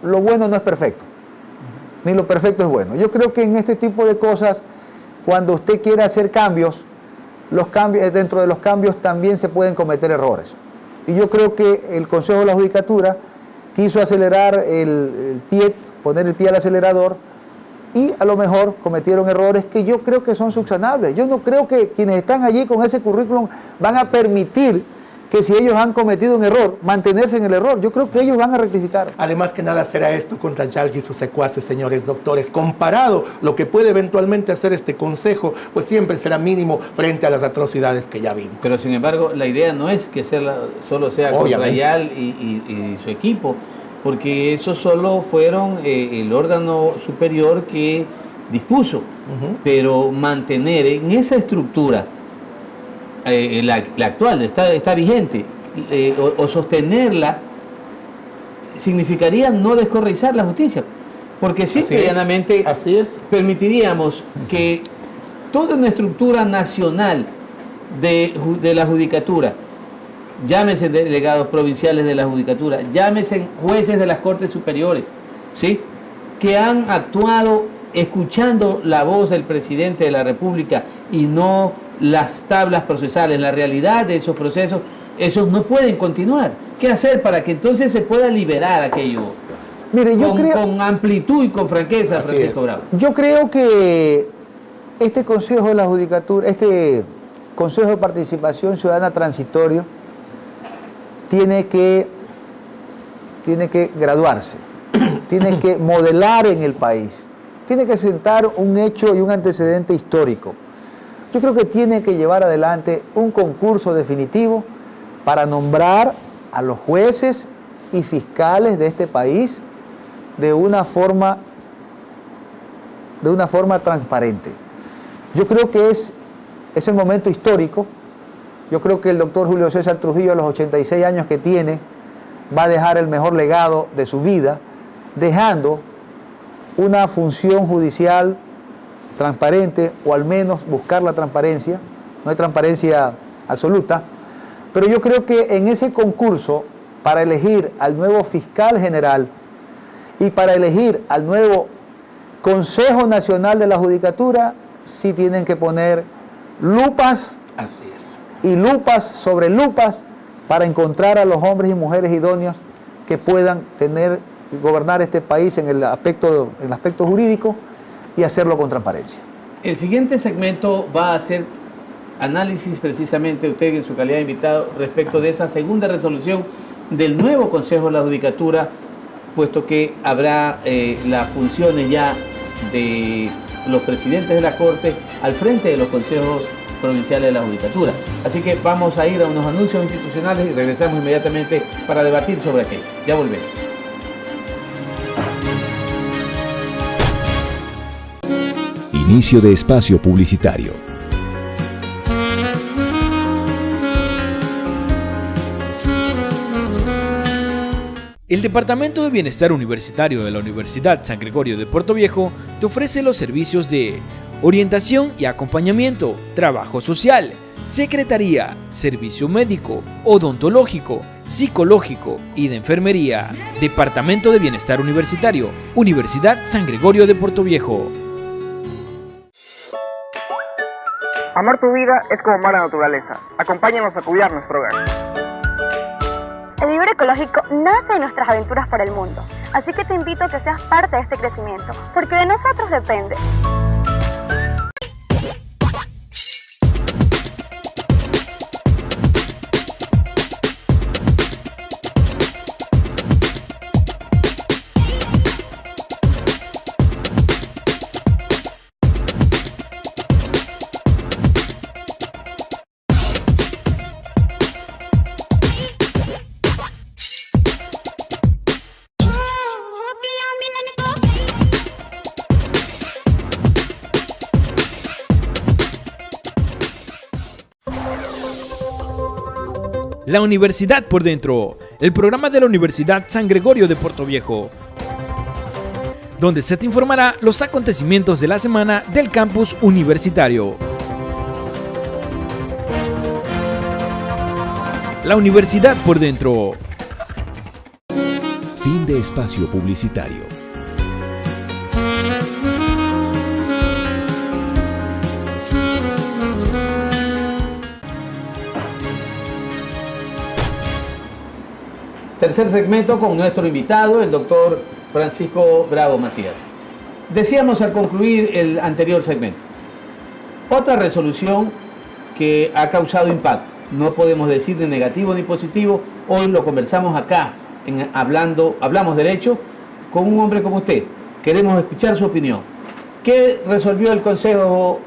lo bueno no es perfecto, ni lo perfecto es bueno. Yo creo que en este tipo de cosas, cuando usted quiere hacer cambios, dentro de los cambios también se pueden cometer errores. Y yo creo que el Consejo de la Judicatura quiso acelerar poner el pie al acelerador, y a lo mejor cometieron errores que yo creo que son subsanables. Yo no creo que quienes están allí con ese currículum van a permitir que, si ellos han cometido un error, mantenerse en el error. Yo creo que ellos van a rectificar. Además que nada será esto contra Yalgi y sus secuaces, señores doctores. Comparado lo que puede eventualmente hacer este consejo, pues siempre será mínimo frente a las atrocidades que ya vimos. Pero sin embargo, la idea no es que solo sea contra Yal y su equipo, porque esos solo fueron el órgano superior que dispuso, pero mantener en esa estructura la actual, está vigente, o sostenerla, significaría no descorreizar la justicia, porque simple y llanamente permitiríamos que toda una estructura nacional de la judicatura, llámese delegados provinciales de la judicatura, llámese jueces de las Cortes Superiores, ¿sí?, que han actuado escuchando la voz del presidente de la República y no las tablas procesales, la realidad de esos procesos, esos no pueden continuar. ¿Qué hacer para que entonces se pueda liberar aquello? Mire, con amplitud y con franqueza, Francisco Bravo. Yo creo que este Consejo de la Judicatura, este Consejo de Participación Ciudadana Transitorio, tiene que graduarse, tiene que modelar en el país, tiene que sentar un hecho y un antecedente histórico. yo creo que tiene que llevar adelante un concurso definitivo para nombrar a los jueces y fiscales de este país de una forma transparente. Yo creo que es el momento histórico. Yo creo que el doctor Julio César Trujillo, a los 86 años que tiene, va a dejar el mejor legado de su vida, dejando una función judicial transparente, o al menos buscar la transparencia. No hay transparencia absoluta, pero yo creo que en ese concurso, para elegir al nuevo fiscal general y para elegir al nuevo Consejo Nacional de la Judicatura, sí tienen que poner lupas. Así es. Y lupas sobre lupas para encontrar a los hombres y mujeres idóneos que puedan gobernar este país en el aspecto jurídico y hacerlo con transparencia. El siguiente segmento va a hacer análisis precisamente usted en su calidad de invitado respecto de esa segunda resolución del nuevo Consejo de la Judicatura, puesto que habrá las funciones ya de los presidentes de la Corte al frente de los consejos provinciales de la Judicatura. Así que vamos a ir a unos anuncios institucionales y regresamos inmediatamente para debatir sobre aquello. Ya volvemos. Inicio de espacio publicitario. El Departamento de Bienestar Universitario de la Universidad San Gregorio de Puerto Viejo te ofrece los servicios de orientación y acompañamiento, trabajo social, secretaría, servicio médico, odontológico, psicológico y de enfermería. Departamento de Bienestar Universitario, Universidad San Gregorio de Puerto Viejo. Amar tu vida es como amar la naturaleza. Acompáñanos a cuidar nuestro hogar. El vivir ecológico nace de nuestras aventuras por el mundo, así que te invito a que seas parte de este crecimiento, porque de nosotros depende. La Universidad por Dentro, el programa de la Universidad San Gregorio de Puerto Viejo, donde se te informará los acontecimientos de la semana del campus universitario. La Universidad por Dentro. Fin de espacio publicitario. Tercer segmento con nuestro invitado, el doctor Francisco Bravo Macías. Decíamos al concluir el anterior segmento, otra resolución que ha causado impacto, no podemos decir ni negativo ni positivo, hoy lo conversamos acá, hablamos derecho, con un hombre como usted, queremos escuchar su opinión. ¿Qué resolvió el Consejo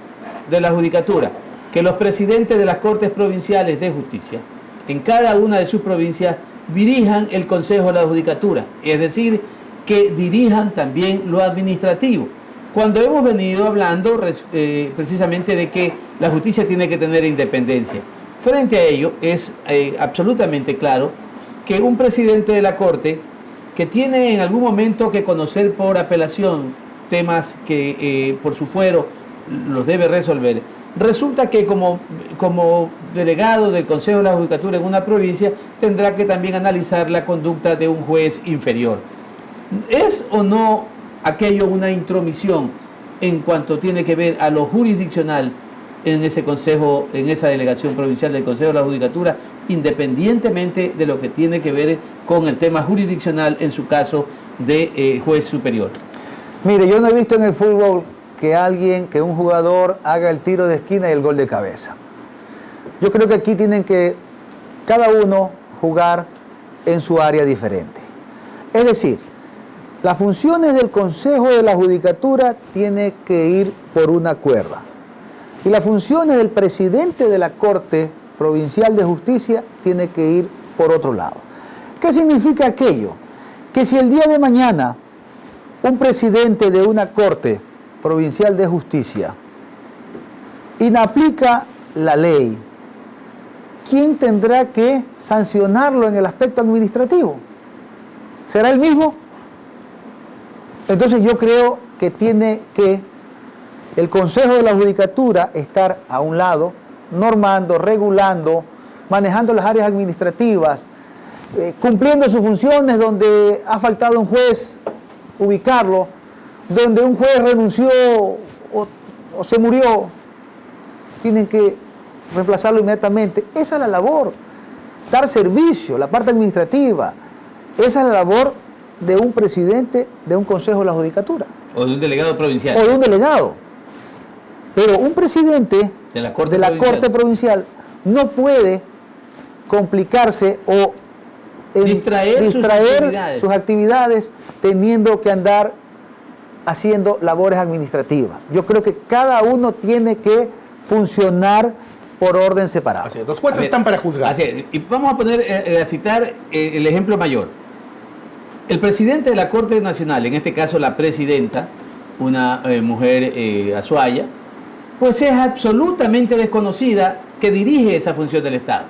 de la Judicatura? Que los presidentes de las Cortes Provinciales de Justicia, en cada una de sus provincias, dirijan el Consejo de la Judicatura, es decir, que dirijan también lo administrativo. Cuando hemos venido hablando precisamente de que la justicia tiene que tener independencia. Frente a ello, es absolutamente claro que un presidente de la Corte que tiene en algún momento que conocer por apelación temas que por su fuero los debe resolver, resulta que como delegado del Consejo de la Judicatura en una provincia tendrá que también analizar la conducta de un juez inferior. ¿Es o no aquello una intromisión en cuanto tiene que ver a lo jurisdiccional en ese consejo, en esa delegación provincial del Consejo de la Judicatura, independientemente de lo que tiene que ver con el tema jurisdiccional en su caso de juez superior? Mire, yo no he visto en el fútbol que un jugador haga el tiro de esquina y el gol de cabeza. Yo creo que aquí tienen que cada uno jugar en su área diferente. Es decir, las funciones del Consejo de la Judicatura tienen que ir por una cuerda. Y las funciones del presidente de la Corte Provincial de Justicia tiene que ir por otro lado. ¿Qué significa aquello? Que si el día de mañana un presidente de una Corte Provincial de Justicia inaplica la ley, ¿quién tendrá que sancionarlo en el aspecto administrativo? ¿Será el mismo? Entonces yo creo que tiene que el Consejo de la Judicatura estar a un lado, normando, regulando, manejando las áreas administrativas, cumpliendo sus funciones donde ha faltado un juez, ubicarlo, donde un juez renunció o se murió, tienen que reemplazarlo inmediatamente. Esa es la labor, dar servicio, la parte administrativa. Esa es la labor de un presidente de un consejo de la judicatura. O de un delegado provincial. O de un delegado. Pero un presidente de la Corte Provincial no puede complicarse o distraer sus actividades teniendo que andar haciendo labores administrativas. Yo creo que cada uno tiene que funcionar por orden separado. Así es, los jueces están para juzgar. Así es. Y vamos a poner a citar el ejemplo mayor. El presidente de la Corte Nacional, en este caso la presidenta, una mujer Azuaya, pues es absolutamente desconocida que dirige esa función del Estado.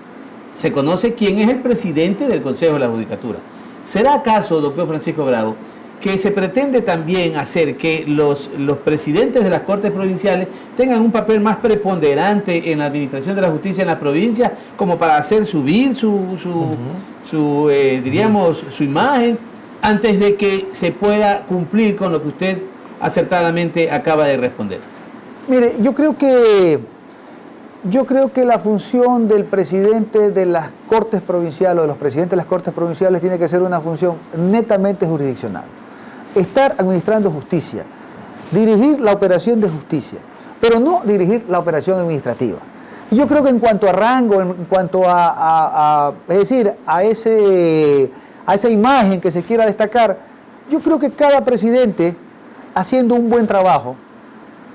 Se conoce quién es el presidente del Consejo de la Judicatura. ¿Será acaso, doctor Francisco Bravo, que se pretende también hacer que los presidentes de las Cortes Provinciales tengan un papel más preponderante en la administración de la justicia en las provincias, como para hacer subir diríamos, su imagen, antes de que se pueda cumplir con lo que usted acertadamente acaba de responder? Mire, yo creo que la función del presidente de las Cortes Provinciales o de los presidentes de las Cortes Provinciales tiene que ser una función netamente jurisdiccional. Estar administrando justicia, dirigir la operación de justicia, pero no dirigir la operación administrativa. Y yo creo que en cuanto a rango, en cuanto es decir, a esa imagen que se quiera destacar, yo creo que cada presidente, haciendo un buen trabajo,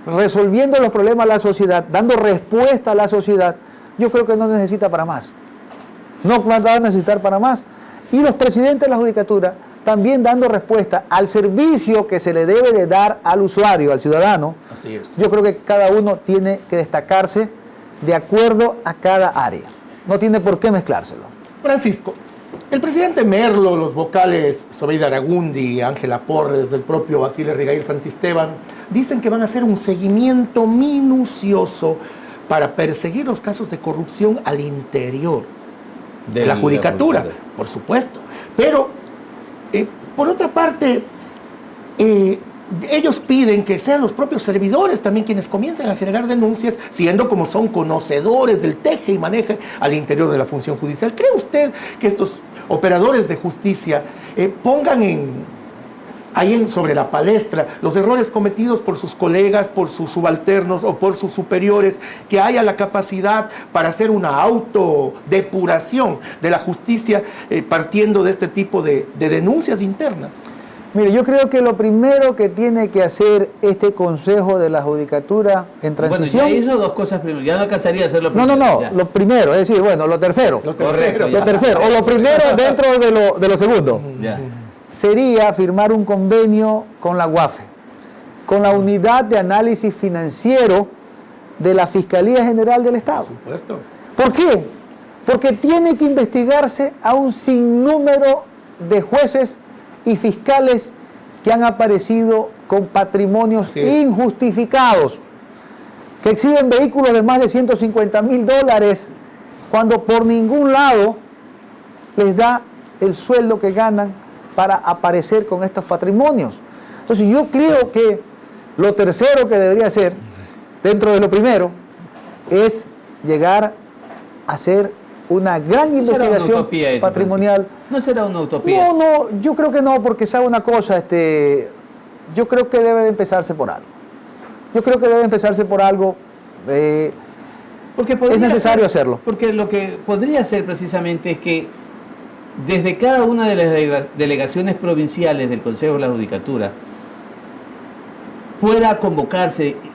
resolviendo los problemas de la sociedad, dando respuesta a la sociedad, yo creo que no necesita para más. No va a necesitar para más. Y los presidentes de la judicatura también dando respuesta al servicio que se le debe de dar al usuario, al ciudadano. Así es. Yo creo que cada uno tiene que destacarse de acuerdo a cada área. No tiene por qué mezclárselo. Francisco, el presidente Merlo, los vocales Zobeida Aragundi, Ángela Porres, del propio Aquiles Rigail Santisteban, dicen que van a hacer un seguimiento minucioso para perseguir los casos de corrupción al interior de la judicatura, por supuesto. Pero, por otra parte, ellos piden que sean los propios servidores también quienes comiencen a generar denuncias, siendo como son conocedores del teje y maneje al interior de la función judicial. ¿Cree usted que estos operadores de justicia pongan sobre la palestra los errores cometidos por sus colegas, por sus subalternos o por sus superiores, que haya la capacidad para hacer una autodepuración de la justicia partiendo de este tipo de denuncias internas? Mire, yo creo que lo primero que tiene que hacer este Consejo de la Judicatura en transición... Bueno, ya hizo dos cosas primero, ya no alcanzaría a hacer lo primero. No, lo primero, es decir, bueno, lo tercero. Correcto. Lo tercero, o lo primero dentro de lo segundo. Ya. Sería firmar un convenio con la UAFE, con la Unidad de Análisis Financiero de la Fiscalía General del Estado. Por supuesto. ¿Por qué? Porque tiene que investigarse a un sinnúmero de jueces y fiscales que han aparecido con patrimonios injustificados, que exhiben vehículos de más de $150,000 cuando por ningún lado les da el sueldo que ganan para aparecer con estos patrimonios. Entonces yo creo que lo tercero que debería hacer, dentro de lo primero, es llegar a hacer una gran investigación patrimonial. ¿No será una utopía? No, yo creo que no, porque sabe una cosa, yo creo que debe de empezarse por algo. Yo creo que debe empezarse por algo. Porque es necesario hacerlo. Porque lo que podría ser precisamente es que desde cada una de las delegaciones provinciales del Consejo de la Judicatura pueda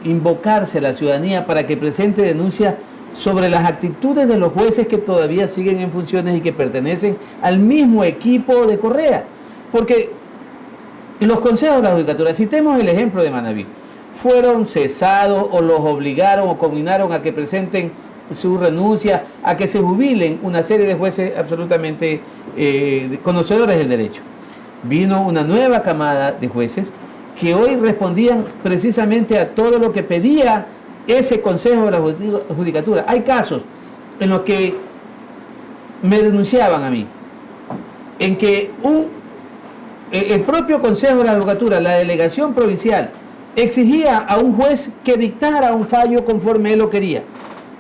invocarse a la ciudadanía para que presente denuncia sobre las actitudes de los jueces que todavía siguen en funciones y que pertenecen al mismo equipo de Correa. Porque los consejos de la judicatura, citemos el ejemplo de Manabí, fueron cesados o los obligaron o combinaron a que presenten su renuncia, a que se jubilen una serie de jueces absolutamente conocedores del derecho. Vino una nueva camada de jueces que hoy respondían precisamente a todo lo que pedía ese Consejo de la Judicatura. Hay casos en los que me denunciaban a mí, en que el propio Consejo de la Judicatura, la delegación provincial, exigía a un juez que dictara un fallo conforme él lo quería.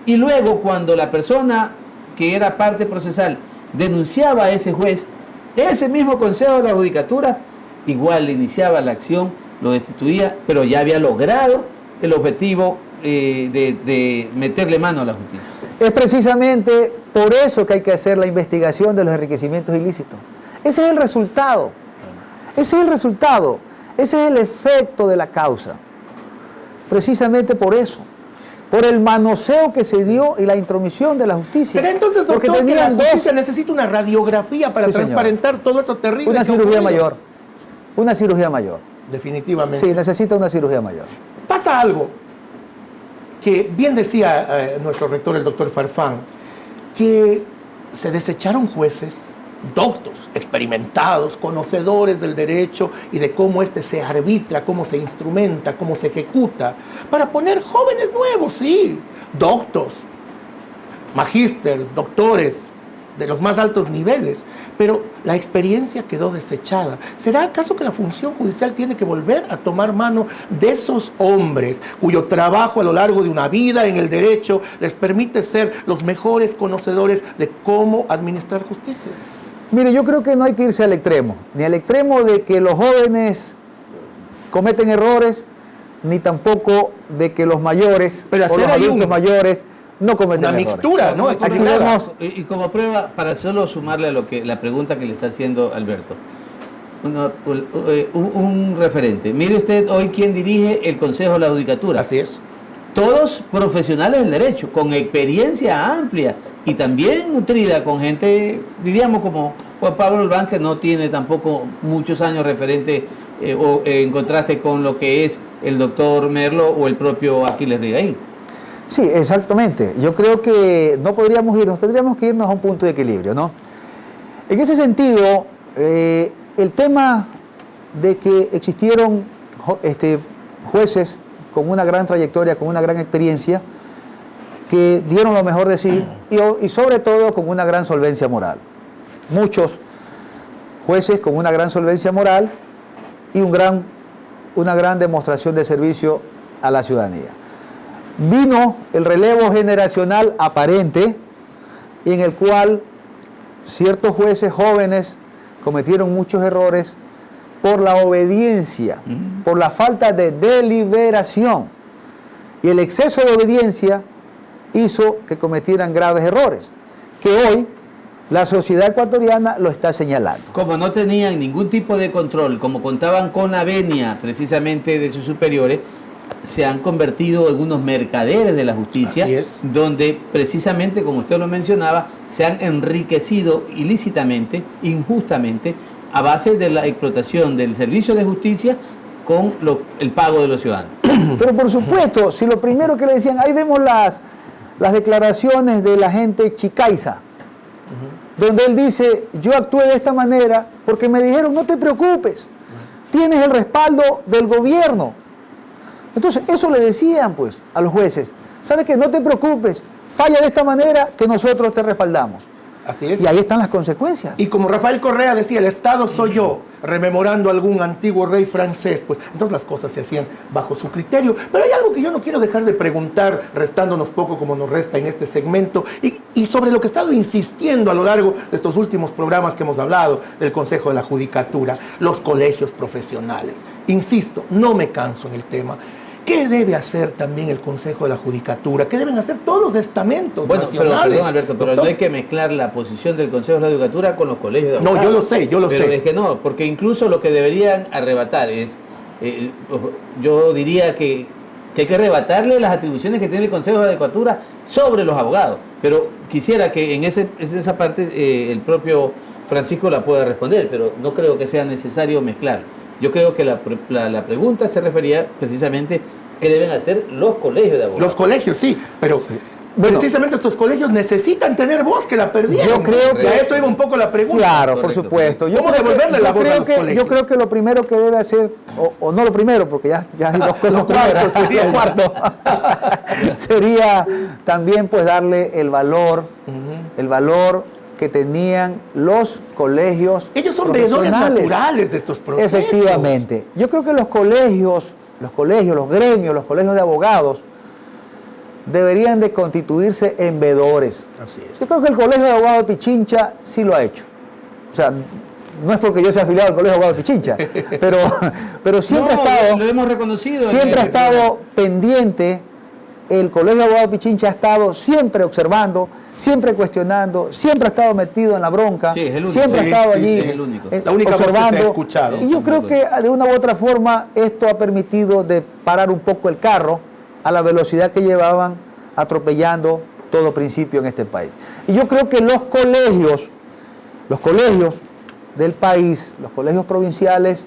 Y luego, cuando la persona que era parte procesal denunciaba a ese juez, ese mismo Consejo de la Judicatura igual le iniciaba la acción, lo destituía, pero ya había logrado el objetivo de meterle mano a la justicia. Es precisamente por eso que hay que hacer la investigación de los enriquecimientos ilícitos. Ese es el resultado. Ese es el resultado. Ese es el efecto de la causa. Precisamente por eso. Por el manoseo que se dio y la intromisión de la justicia. ¿Será entonces, doctor, que la justicia necesita una radiografía para transparentar todo eso terrible? Una cirugía mayor. Una cirugía mayor. Definitivamente. Sí, necesita una cirugía mayor. Pasa algo que bien decía nuestro rector, el doctor Farfán, que se desecharon jueces doctos, experimentados, conocedores del derecho y de cómo éste se arbitra, cómo se instrumenta, cómo se ejecuta, para poner jóvenes nuevos, sí, doctos, magísteres, doctores, de los más altos niveles, pero la experiencia quedó desechada. ¿Será acaso que la función judicial tiene que volver a tomar mano de esos hombres cuyo trabajo a lo largo de una vida en el derecho les permite ser los mejores conocedores de cómo administrar justicia? Mire, yo creo que no hay que irse al extremo, ni al extremo de que los jóvenes cometen errores, ni tampoco de que los mayores o los adultos mayores no cometen errores. Una mixtura, ¿no? Aquí vemos, y como prueba, para solo sumarle a la pregunta que le está haciendo Alberto, un referente. Mire usted hoy quién dirige el Consejo de la Judicatura. Así es. Todos profesionales del derecho, con experiencia amplia y también nutrida con gente, diríamos como Juan Pablo Olván, que no tiene tampoco muchos años referente en contraste con lo que es el doctor Merlo o el propio Aquiles Rigaín. Sí, exactamente. Yo creo que no podríamos irnos, tendríamos que irnos a un punto de equilibrio, ¿no? En ese sentido, el tema de que existieron jueces con una gran trayectoria, con una gran experiencia, que dieron lo mejor de sí y sobre todo con una gran solvencia moral. Muchos jueces con una gran solvencia moral y una gran demostración de servicio a la ciudadanía. Vino el relevo generacional aparente en el cual ciertos jueces jóvenes cometieron muchos errores por la obediencia, por la falta de deliberación. Y el exceso de obediencia hizo que cometieran graves errores, que hoy la sociedad ecuatoriana lo está señalando. Como no tenían ningún tipo de control, como contaban con la venia precisamente de sus superiores, se han convertido en unos mercaderes de la justicia, donde precisamente, como usted lo mencionaba, se han enriquecido ilícitamente, injustamente, a base de la explotación del servicio de justicia con el pago de los ciudadanos. Pero por supuesto, si lo primero que le decían, ahí vemos las declaraciones del agente Chicaiza, donde él dice, yo actué de esta manera porque me dijeron, no te preocupes, tienes el respaldo del gobierno. Entonces, eso le decían pues a los jueces, ¿sabes qué? No te preocupes, falla de esta manera que nosotros te respaldamos. Así es. Y ahí están las consecuencias. Y como Rafael Correa decía, el Estado soy yo, rememorando a algún antiguo rey francés, pues entonces las cosas se hacían bajo su criterio. Pero hay algo que yo no quiero dejar de preguntar, restándonos poco como nos resta en este segmento, y sobre lo que he estado insistiendo a lo largo de estos últimos programas que hemos hablado del Consejo de la Judicatura, los colegios profesionales. Insisto, no me canso en el tema. ¿Qué debe hacer también el Consejo de la Judicatura? ¿Qué deben hacer todos los estamentos nacionales? Perdón, Alberto, pero no hay que mezclar la posición del Consejo de la Judicatura con los colegios de abogados. No, yo lo sé. Pero es que no, porque incluso lo que deberían arrebatar es yo diría que hay que arrebatarle las atribuciones que tiene el Consejo de Adecuatura sobre los abogados. Pero quisiera que en esa parte el propio Francisco la pueda responder, pero no creo que sea necesario mezclar. Yo creo que la pregunta se refería precisamente qué deben hacer los colegios de abogados. Los colegios, sí, pero precisamente estos colegios necesitan tener voz, que la perdieron. Yo creo que a eso iba un poco la pregunta. Claro, Correcto, por supuesto. ¿Cómo devolverle la voz a los colegios? Yo creo que lo primero que debe hacer, o no lo primero, porque ya hay dos cosas. Lo cuarto sería lo cuarto, sería también pues darle el valor que tenían los colegios. Ellos son veedores naturales de estos procesos. Efectivamente. Yo creo que los gremios, los colegios de abogados deberían de constituirse en veedores. Así es. Yo creo que el Colegio de Abogados de Pichincha sí lo ha hecho. O sea, no es porque yo sea afiliado al Colegio de Abogados de Pichincha, pero siempre ha estado, lo hemos reconocido. siempre ha estado pendiente. El Colegio de Abogados de Pichincha ha estado siempre observando, siempre cuestionando, siempre ha estado metido en la bronca, Sí, es el único. siempre ha estado allí es el único. La única voz que se ha observando. escuchado. Y yo creo que de una u otra forma esto ha permitido de parar un poco el carro a la velocidad que llevaban, atropellando todo principio en este país. Y yo creo que los colegios del país, los colegios provinciales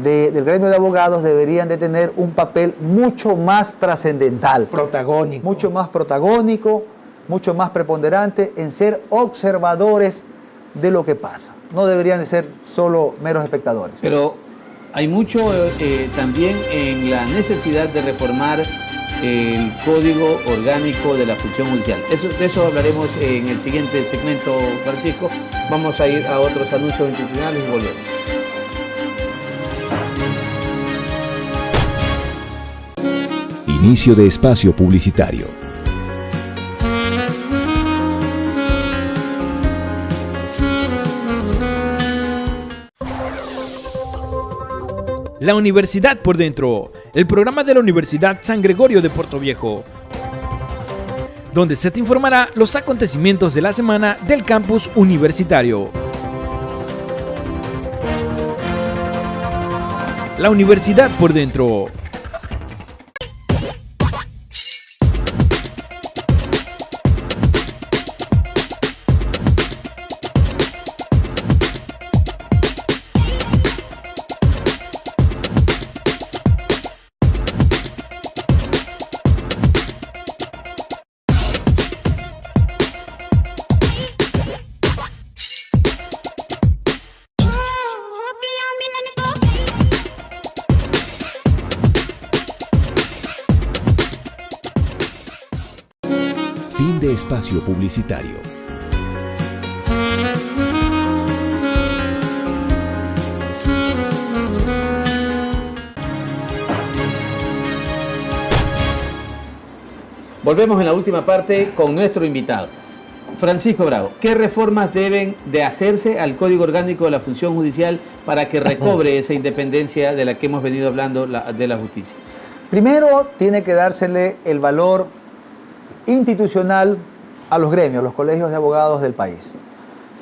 del gremio de abogados deberían de tener un papel mucho más trascendental, Protagónico. mucho más protagónico, mucho más preponderante en ser observadores de lo que pasa. No deberían de ser solo meros espectadores. Pero hay mucho también en la necesidad de reformar el Código Orgánico de la Función Judicial. De eso hablaremos en el siguiente segmento, Francisco. Vamos a ir a otros anuncios institucionales y volvemos. Inicio de espacio publicitario. La Universidad por Dentro, el programa de la Universidad San Gregorio de Portoviejo, donde se te informará los acontecimientos de la semana del campus universitario. La Universidad por Dentro. Fin de espacio publicitario. Volvemos en la última parte con nuestro invitado. Francisco Bravo, ¿qué reformas deben de hacerse al Código Orgánico de la Función Judicial para que recobre esa independencia de la que hemos venido hablando de la justicia? Primero, tiene que dársele el valor institucional a los gremios, los colegios de abogados del país.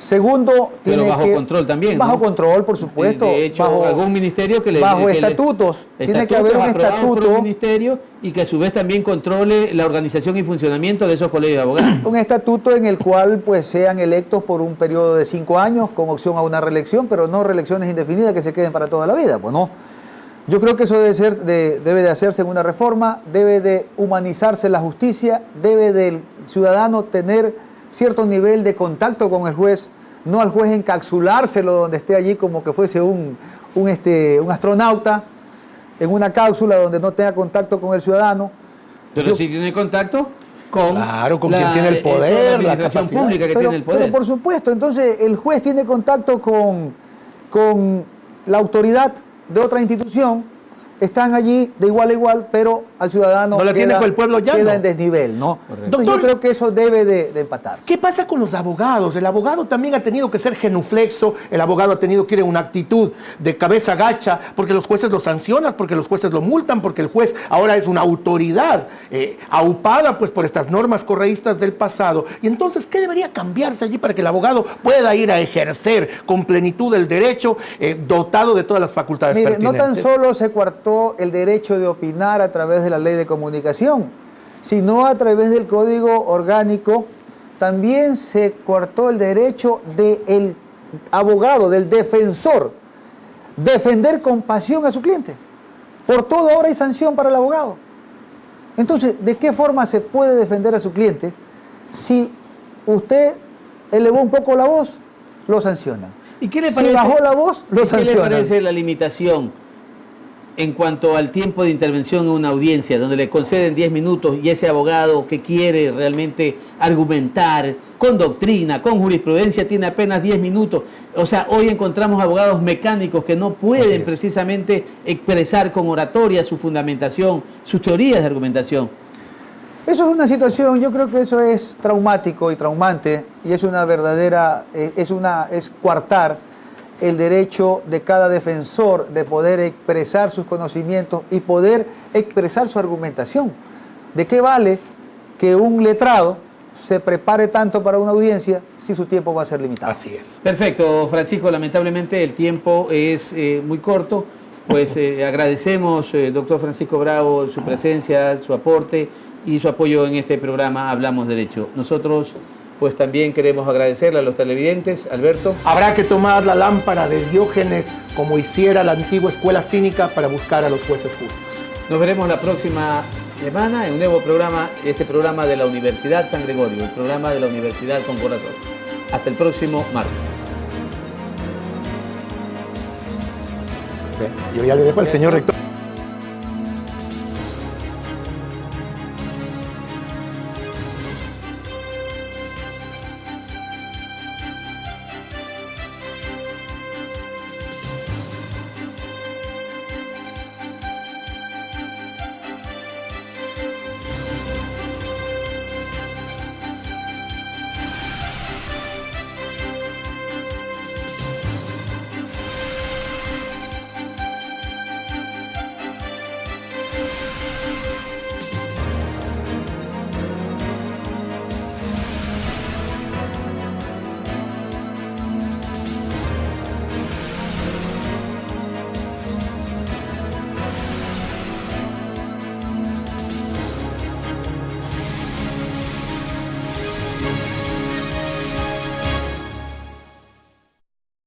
Segundo, pero bajo control también, bajo ¿no? control, por supuesto. De hecho, bajo algún ministerio que le bajo que estatutos. Tiene que haber un aprobados por estatuto. un ministerio y que a su vez también controle la organización y funcionamiento de esos colegios de abogados. Un estatuto en el cual pues sean electos por un periodo de 5 años con opción a una reelección, pero no reelecciones indefinidas que se queden para toda la vida, pues no. Yo creo que eso debe de hacerse en una reforma, debe de humanizarse la justicia, debe del ciudadano tener cierto nivel de contacto con el juez, no al juez encapsulárselo donde esté allí como que fuese un astronauta en una cápsula donde no tenga contacto con el ciudadano. Pero si tiene contacto con, claro, con quien tiene el poder, la administración pública que tiene el poder. Pero por supuesto, entonces el juez tiene contacto con la autoridad de otra institución están allí de igual a igual, pero al ciudadano no la tiene con el pueblo llano. queda en desnivel, ¿no? Doctor, yo creo que eso debe de empatar. ¿Qué pasa con los abogados? El abogado también ha tenido que ser genuflexo, el abogado ha tenido que ir en una actitud de cabeza gacha, porque los jueces lo sancionan, porque los jueces lo multan, porque el juez ahora es una autoridad aupada pues por estas normas correístas del pasado. Y entonces, ¿qué debería cambiarse allí para que el abogado pueda ir a ejercer con plenitud el derecho, dotado de todas las facultades pertinentes? No tan solo se coartó el derecho de opinar a través de la ley de comunicación, sino a través del Código Orgánico también se coartó el derecho del abogado, del defensor, defender con pasión a su cliente. Por todo ahora hay sanción para el abogado. Entonces, ¿de qué forma se puede defender a su cliente si usted elevó un poco la voz? Lo sancionan. ¿Y qué le parece, si bajó la voz, lo sancionan. ¿Qué le parece la limitación en cuanto al tiempo de intervención en una audiencia, donde le conceden 10 minutos y ese abogado que quiere realmente argumentar con doctrina, con jurisprudencia, tiene apenas 10 minutos? O sea, hoy encontramos abogados mecánicos que no pueden precisamente expresar con oratoria su fundamentación, sus teorías de argumentación. Eso es una situación, yo creo que eso es traumático y traumante, y es una verdadera, es coartar el derecho de cada defensor de poder expresar sus conocimientos y poder expresar su argumentación. ¿De qué vale que un letrado se prepare tanto para una audiencia si su tiempo va a ser limitado? Así es. Perfecto, Francisco, lamentablemente el tiempo es muy corto, pues agradecemos, doctor Francisco Bravo, su presencia, su aporte y su apoyo en este programa Hablamos Derecho. Nosotros pues también queremos agradecerle a los televidentes. Alberto. Habrá que tomar la lámpara de Diógenes como hiciera la antigua escuela cínica para buscar a los jueces justos. Nos veremos la próxima semana en un nuevo programa, este programa de la Universidad San Gregorio, el programa de la Universidad con Corazón. Hasta el próximo martes. Yo ya le dejo al señor rector.